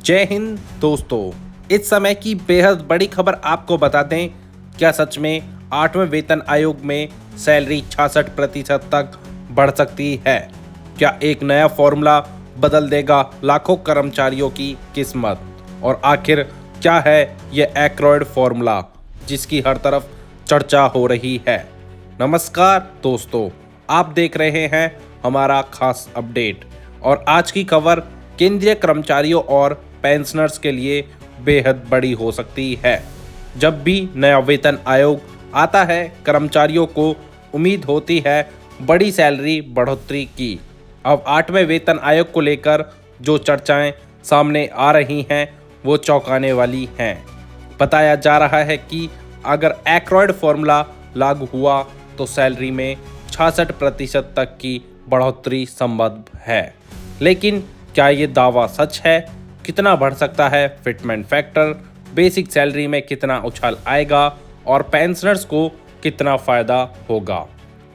जय हिंद दोस्तों। इस समय की बेहद बड़ी खबर आपको बता दें, क्या सच में 8वें वेतन आयोग में सैलरी 66% तक बढ़ सकती है? क्या एक नया फॉर्मूला बदल देगा लाखों कर्मचारियों की किस्मत? और आखिर क्या है यह एक्रोइड फॉर्मूला जिसकी हर तरफ चर्चा हो रही है? नमस्कार दोस्तों, आप देख रहे हैं हमारा खास अपडेट और आज की खबर केंद्रीय कर्मचारियों और पेंशनर्स के लिए बेहद बड़ी हो सकती है। जब भी नया वेतन आयोग आता है, कर्मचारियों को उम्मीद होती है बड़ी सैलरी बढ़ोतरी की। अब 8वें वेतन आयोग को लेकर जो चर्चाएं सामने आ रही हैं वो चौंकाने वाली हैं। बताया जा रहा है कि अगर एक्रोइड फॉर्मूला लागू हुआ तो सैलरी में 66% तक की बढ़ोतरी संभव है। लेकिन क्या ये दावा सच है? कितना बढ़ सकता है फिटमेंट फैक्टर? बेसिक सैलरी में कितना उछाल आएगा और पेंशनर्स को कितना फ़ायदा होगा?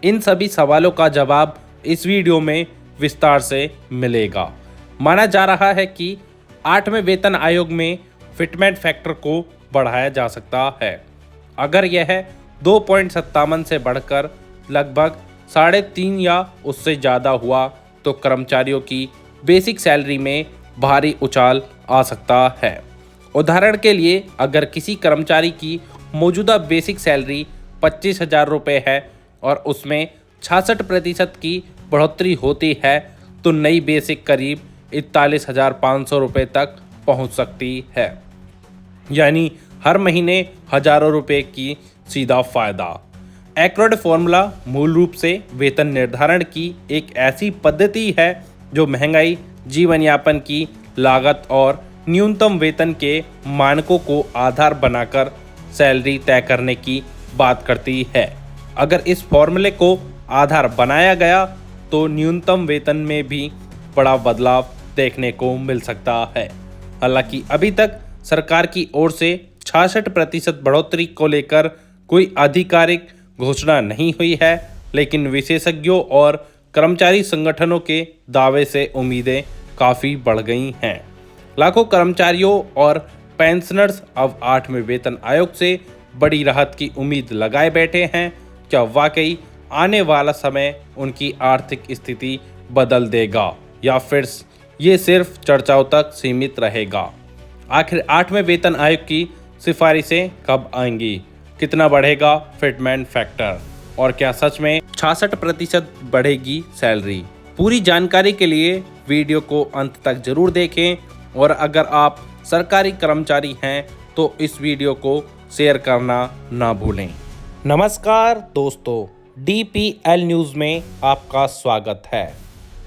इन सभी सवालों का जवाब इस वीडियो में विस्तार से मिलेगा। माना जा रहा है कि 8वें वेतन आयोग में फिटमेंट फैक्टर को बढ़ाया जा सकता है। अगर यह 2.57 से बढ़कर लगभग 3.5 या उससे ज़्यादा हुआ तो कर्मचारियों की बेसिक सैलरी में भारी उछाल आ सकता है। उदाहरण के लिए, अगर किसी कर्मचारी की मौजूदा बेसिक सैलरी 25,000 रुपये है और उसमें 66% की बढ़ोतरी होती है तो नई बेसिक करीब 41,500 रुपये तक पहुंच सकती है, यानी हर महीने हजारों रुपए की सीधा फायदा। एक्रोइड फॉर्मूला मूल रूप से वेतन निर्धारण की एक ऐसी पद्धति है जो महंगाई, जीवन यापन की लागत और न्यूनतम वेतन के मानकों को आधार बनाकर सैलरी तय करने की बात करती है। अगर इस फॉर्मूले को आधार बनाया गया तो न्यूनतम वेतन में भी बड़ा बदलाव देखने को मिल सकता है। हालांकि अभी तक सरकार की ओर से 66% बढ़ोतरी को लेकर कोई आधिकारिक घोषणा नहीं हुई है, लेकिन विशेषज्ञों और कर्मचारी संगठनों के दावे से उम्मीदें काफ़ी बढ़ गई हैं। लाखों कर्मचारियों और पेंशनर्स अब 8वें वेतन आयोग से बड़ी राहत की उम्मीद लगाए बैठे हैं। क्या वाकई आने वाला समय उनकी आर्थिक स्थिति बदल देगा या फिर ये सिर्फ चर्चाओं तक सीमित रहेगा? आखिर 8वें वेतन आयोग की सिफारिशें कब आएंगी? कितना बढ़ेगा फिटमेंट फैक्टर? और क्या सच में 66% बढ़ेगी सैलरी? पूरी जानकारी के लिए वीडियो को अंत तक जरूर देखें और अगर आप सरकारी कर्मचारी हैं तो इस वीडियो को शेयर करना ना भूलें। नमस्कार दोस्तों, DPL न्यूज़ में आपका स्वागत है।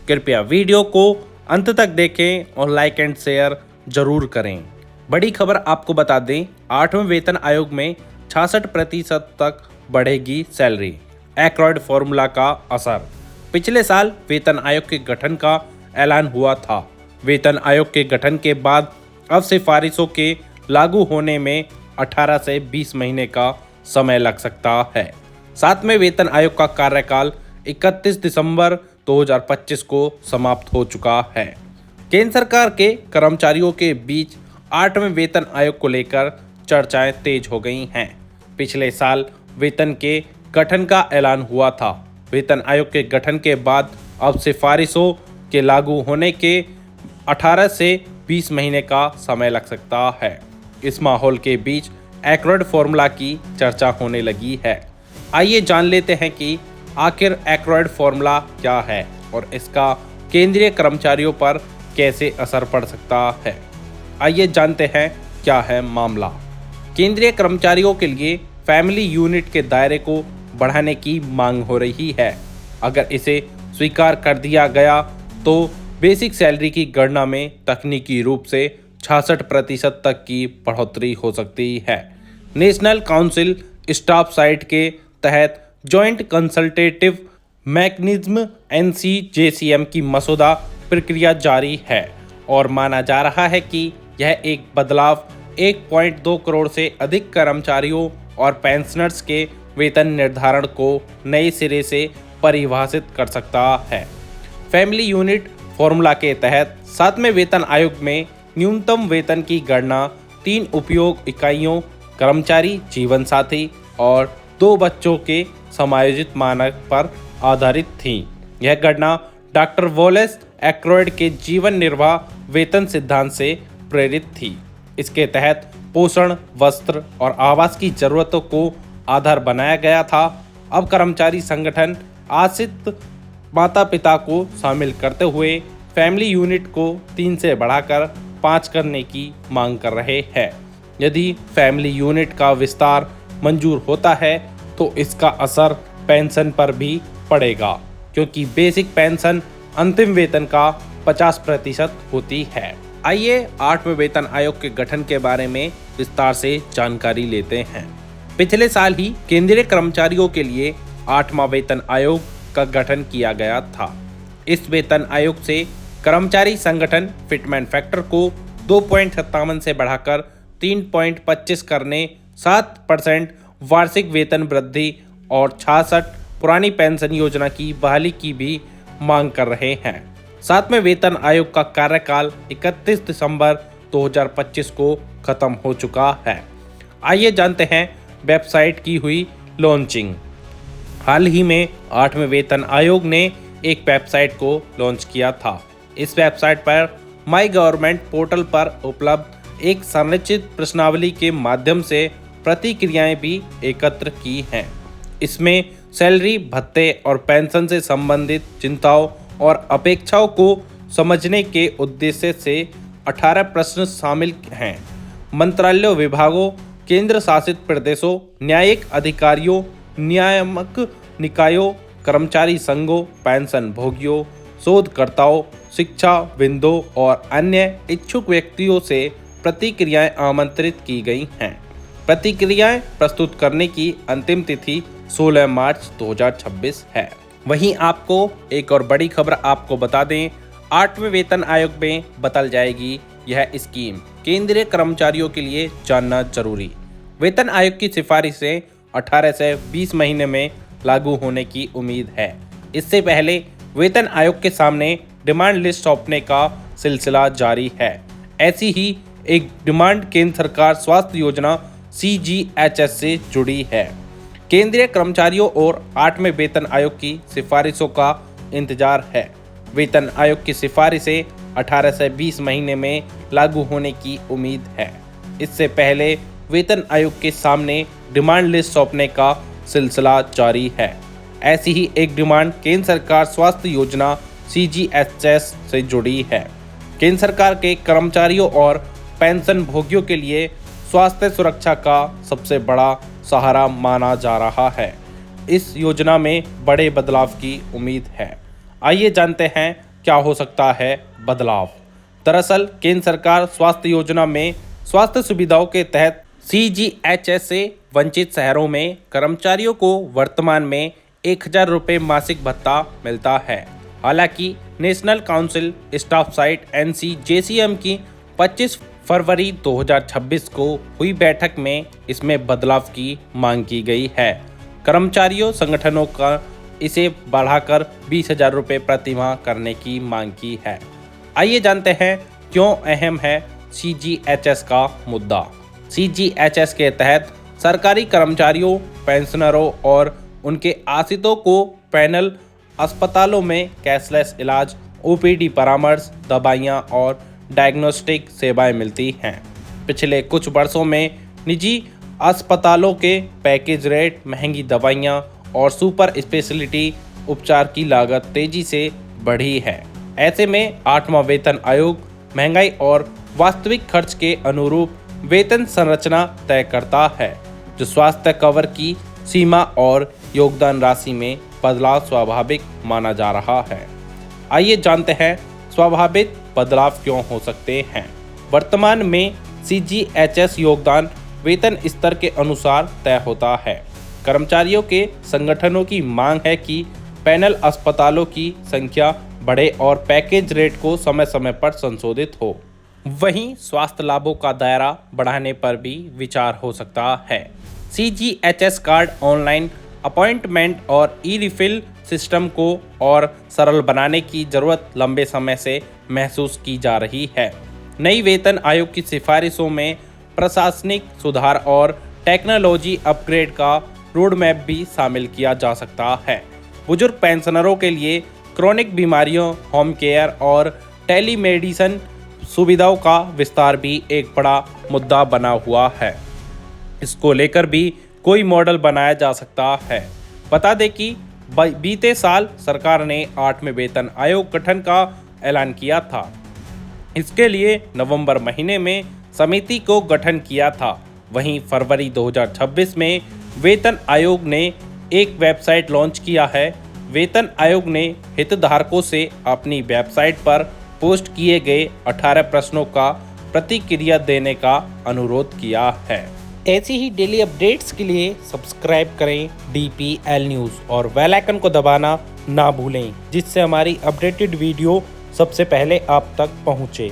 कृपया वीडियो को अंत तक देखें और लाइक एंड शेयर जरूर करें। बड़ी खबर आपको बता दें, 8वें वेतन आयोग में 66% तक बढ़ेगी सैलरी। एक्रोइड फॉर्मूला का असर। पिछले साल वेतन आयोग के गठन का ऐलान हुआ था। वेतन आयोग के गठन के बाद अब सिफारिशों के लागू होने में 18 से 20 महीने का समय लग सकता है। 7वें वेतन आयोग का कार्यकाल 31 दिसंबर 2025 को समाप्त हो चुका है। केंद्र सरकार के कर्मचारियों के बीच 8वें वेतन आयोग को लेकर चर्चाएं तेज हो गई हैं। पिछले साल वेतन के गठन का ऐलान हुआ था। वेतन आयोग के गठन के बाद अब सिफारिशों के लागू होने के 18 से 20 महीने का समय लग सकता है। इस माहौल के बीच एक्रोइड फॉर्मूला की चर्चा होने लगी है। आइए जान लेते हैं कि आखिर एक्रोइड फॉर्मूला क्या है और इसका केंद्रीय कर्मचारियों पर कैसे असर पड़ सकता है। आइए जानते हैं क्या है मामला। केंद्रीय कर्मचारियों के लिए फैमिली यूनिट के दायरे को बढ़ाने की मांग हो रही है। अगर इसे स्वीकार कर दिया गया तो बेसिक सैलरी की गणना में तकनीकी रूप से 66% तक की बढ़ोतरी हो सकती है। नेशनल काउंसिल स्टाफ साइट के तहत जॉइंट कंसल्टेटिव मैकेनिज्म NCJCM की मसौदा प्रक्रिया जारी है और माना जा रहा है कि यह एक बदलाव 1.2 करोड़ से अधिक कर्मचारियों और पेंशनर्स के वेतन निर्धारण को नए सिरे से परिभाषित कर सकता है। फैमिली यूनिट फॉर्मूला के तहत 7वें वेतन आयोग में न्यूनतम वेतन की गणना 3 उपयोग इकाइयों, कर्मचारी जीवन साथी और 2 बच्चों के समायोजित मानक पर आधारित थी। यह गणना डॉक्टर वॉलेस एक्रोयड के जीवन निर्वाह वेतन सिद्धांत से प्रेरित थी। इसके तहत पोषण, वस्त्र और आवास की जरूरतों को आधार बनाया गया था। अब कर्मचारी संगठन आश्रित माता पिता को शामिल करते हुए फैमिली यूनिट को 3 से बढ़ाकर 5 करने की मांग कर रहे हैं। यदि फैमिली यूनिट का विस्तार मंजूर होता है तो इसका असर पेंशन पर भी पड़ेगा, क्योंकि बेसिक पेंशन अंतिम वेतन का 50% होती है। आइए 8वें वेतन आयोग के गठन के बारे में विस्तार से जानकारी लेते हैं। पिछले साल ही केंद्रीय कर्मचारियों के लिए 8वां वेतन आयोग का गठन किया गया था। इस वेतन आयोग से कर्मचारी संगठन फिटमेन फैक्टर को 2.57 से बढ़ाकर 3.25 करने, 7% वार्षिक वेतन वृद्धि और 66 पुरानी पेंशन योजना की बहाली की भी मांग कर रहे हैं। 7वें वेतन आयोग का कार्यकाल 31 दिसंबर 2025 को खत्म हो चुका है। आइए जानते हैं वेबसाइट की हुई लॉन्चिंग। हाल ही में 8वें वेतन आयोग ने एक वेबसाइट को लॉन्च किया था। इस वेबसाइट पर माई गवर्नमेंट पोर्टल पर उपलब्ध एक संरचित प्रश्नावली के माध्यम से प्रतिक्रियाएं भी एकत्र की हैं। इसमें सैलरी, भत्ते और पेंशन से संबंधित चिंताओं और अपेक्षाओं को समझने के उद्देश्य से 18 प्रश्न शामिल हैं। मंत्रालयों, विभागों, केंद्र शासित प्रदेशों, न्यायिक अधिकारियों, नियामक निकायों, कर्मचारी संघों, पेंशन भोगियों, शोधकर्ताओं, शिक्षाविदों और अन्य इच्छुक व्यक्तियों से प्रतिक्रियाएं आमंत्रित की गई हैं। प्रतिक्रियाएं प्रस्तुत करने की अंतिम तिथि 16 मार्च 2026 है। वहीं आपको एक और बड़ी खबर आपको बता दें, 8वें वेतन आयोग में बदल जाएगी यह स्कीम। केंद्रीय कर्मचारियों के लिए जानना जरूरी। वेतन आयोग की सिफारिशें 18 से 20 महीने में लागू होने की उम्मीद है। इससे पहले वेतन आयोग के सामने डिमांड लिस्ट सौंपने का सिलसिला जारी है। ऐसी ही एक डिमांड केंद्र सरकार स्वास्थ्य योजना CGHS से जुड़ी है। केंद्रीय कर्मचारियों और 8वें वेतन आयोग की सिफारिशों का इंतजार है। वेतन आयोग की सिफारिशें 18 से 20 महीने में लागू होने की उम्मीद है। इससे पहले वेतन आयोग के सामने डिमांड लिस्ट सौंपने का सिलसिला जारी है। ऐसी ही एक डिमांड केंद्र सरकार स्वास्थ्य योजना CGHS से जुड़ी है। केंद्र सरकार के कर्मचारियों और पेंशन भोगियों के लिए स्वास्थ्य सुरक्षा का सबसे बड़ा सहारा माना जा रहा है। इस योजना में बड़े बदलाव की उम्मीद है। आइए जानते हैं क्या हो सकता है बदलाव। दरअसल केंद्र सरकार स्वास्थ्य योजना में स्वास्थ्य सुविधाओं के तहत CGHS से वंचित शहरों में कर्मचारियों को वर्तमान में 1000 रुपये मासिक भत्ता मिलता है। हालांकि national council staff site NCJCM की 25 फरवरी 2026 को हुई बैठक में इसमें बदलाव की मांग की गई है। कर्मचारियों संगठनों का इसे बढ़ाकर 20,000 रुपये प्रति माह करने की मांग की है। आइए जानते हैं क्यों अहम है CGHS का मुद्दा। CGHS के तहत सरकारी कर्मचारियों, पेंशनरों और उनके आश्रितों को पैनल अस्पतालों में कैशलेस इलाज, OPD परामर्श, दवाइयाँ और डायग्नोस्टिक सेवाएं मिलती हैं। पिछले कुछ वर्षों में निजी अस्पतालों के पैकेज रेट, महंगी दवाइयाँ और सुपर स्पेशलिटी उपचार की लागत तेजी से बढ़ी है। ऐसे में 8वां वेतन आयोग महंगाई और वास्तविक खर्च के अनुरूप वेतन संरचना तय करता है, जो स्वास्थ्य कवर की सीमा और योगदान राशि में बदलाव स्वाभाविक माना जा रहा है। आइए जानते हैं स्वाभाविक बदलाव क्यों हो सकते हैं। वर्तमान में CGHS योगदान वेतन स्तर के अनुसार तय होता है। कर्मचारियों के संगठनों की मांग है कि पैनल अस्पतालों की संख्या बढ़े और पैकेज रेट को समय समय पर संशोधित हो। वहीं स्वास्थ्य लाभों का दायरा बढ़ाने पर भी विचार हो सकता है। CGHS कार्ड, ऑनलाइन अपॉइंटमेंट और ई-रिफिल सिस्टम को और सरल बनाने की जरूरत लंबे समय से महसूस की जा रही है। नई वेतन आयोग की सिफारिशों में प्रशासनिक सुधार और टेक्नोलॉजी अपग्रेड का रोड मैप भी शामिल किया जा सकता है। बुजुर्ग पेंशनरों के लिए क्रॉनिक बीमारियों, होम केयर और टेलीमेडिसिन सुविधाओं का विस्तार भी एक बड़ा मुद्दा बना हुआ है। इसको लेकर भी कोई मॉडल बनाया जा सकता है। बता दें कि बीते साल सरकार ने 8वें वेतन आयोग गठन का ऐलान किया था। इसके लिए नवंबर महीने में समिति को गठन किया था। वहीं फरवरी 2026 में वेतन आयोग ने एक वेबसाइट लॉन्च किया है। वेतन आयोग ने हितधारकों से अपनी वेबसाइट पर पोस्ट किए गए 18 प्रश्नों का प्रतिक्रिया देने का अनुरोध किया है। ऐसी ही डेली अपडेट्स के लिए सब्सक्राइब करें DPL न्यूज़ और बेल आइकन को दबाना ना भूलें, जिससे हमारी अपडेटेड वीडियो सबसे पहले आप तक पहुंचे।